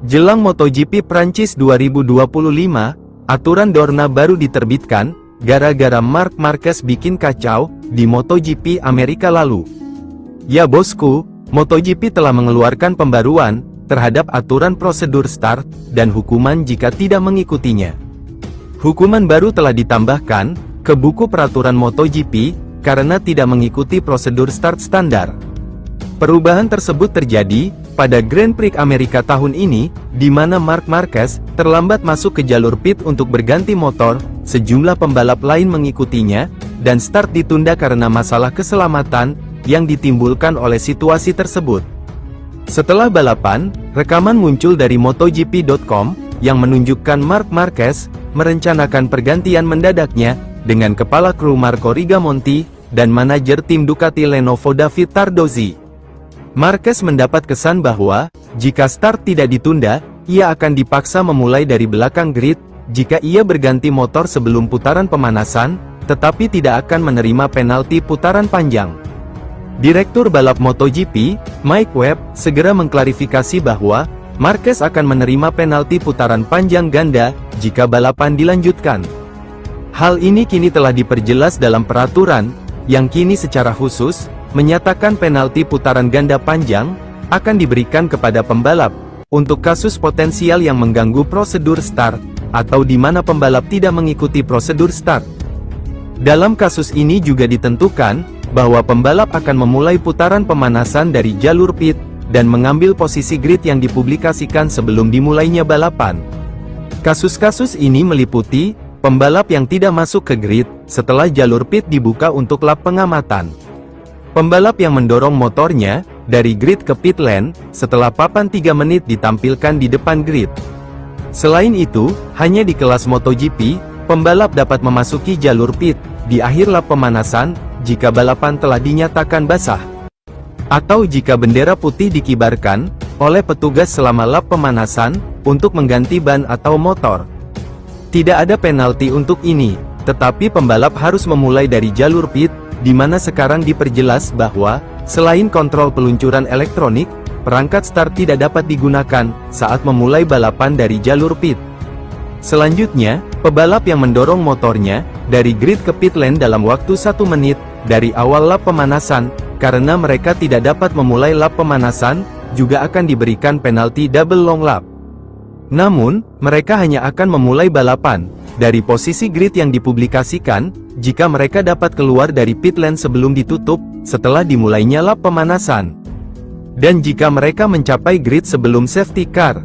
Jelang MotoGP Prancis 2025, aturan Dorna baru diterbitkan, gara-gara Marc Marquez bikin kacau di MotoGP Amerika lalu. Ya bosku, MotoGP telah mengeluarkan pembaruan terhadap aturan prosedur start dan hukuman jika tidak mengikutinya. Hukuman baru telah ditambahkan ke buku peraturan MotoGP karena tidak mengikuti prosedur start standar. Perubahan tersebut terjadi pada Grand Prix Amerika tahun ini, di mana Marc Marquez terlambat masuk ke jalur pit untuk berganti motor, sejumlah pembalap lain mengikutinya, dan start ditunda karena masalah keselamatan yang ditimbulkan oleh situasi tersebut. Setelah balapan, rekaman muncul dari MotoGP.com yang menunjukkan Marc Marquez merencanakan pergantian mendadaknya dengan kepala kru Marco Rigamonti dan manajer tim Ducati Lenovo David Tardozzi. Marquez mendapat kesan bahwa, jika start tidak ditunda, ia akan dipaksa memulai dari belakang grid, jika ia berganti motor sebelum putaran pemanasan, tetapi tidak akan menerima penalti putaran panjang. Direktur balap MotoGP, Mike Webb, segera mengklarifikasi bahwa, Marquez akan menerima penalti putaran panjang ganda, jika balapan dilanjutkan. Hal ini kini telah diperjelas dalam peraturan, yang kini secara khusus, menyatakan penalti putaran ganda panjang, akan diberikan kepada pembalap, untuk kasus potensial yang mengganggu prosedur start, atau di mana pembalap tidak mengikuti prosedur start. Dalam kasus ini juga ditentukan, bahwa pembalap akan memulai putaran pemanasan dari jalur pit, dan mengambil posisi grid yang dipublikasikan sebelum dimulainya balapan. Kasus-kasus ini meliputi, pembalap yang tidak masuk ke grid, setelah jalur pit dibuka untuk lap pengamatan. Pembalap yang mendorong motornya dari grid ke pit lane setelah papan 3 menit ditampilkan di depan grid. Selain itu, hanya di kelas MotoGP, pembalap dapat memasuki jalur pit di akhir lap pemanasan jika balapan telah dinyatakan basah, atau jika bendera putih dikibarkan oleh petugas selama lap pemanasan untuk mengganti ban atau motor. Tidak ada penalti untuk ini, tetapi pembalap harus memulai dari jalur pit, di mana sekarang diperjelas bahwa, selain kontrol peluncuran elektronik, perangkat start tidak dapat digunakan saat memulai balapan dari jalur pit. Selanjutnya, pebalap yang mendorong motornya dari grid ke pit lane dalam waktu 1 menit dari awal lap pemanasan, karena mereka tidak dapat memulai lap pemanasan, juga akan diberikan penalti double long lap. Namun, mereka hanya akan memulai balapan dari posisi grid yang dipublikasikan, jika mereka dapat keluar dari pit lane sebelum ditutup, setelah dimulainya lap pemanasan. Dan jika mereka mencapai grid sebelum safety car.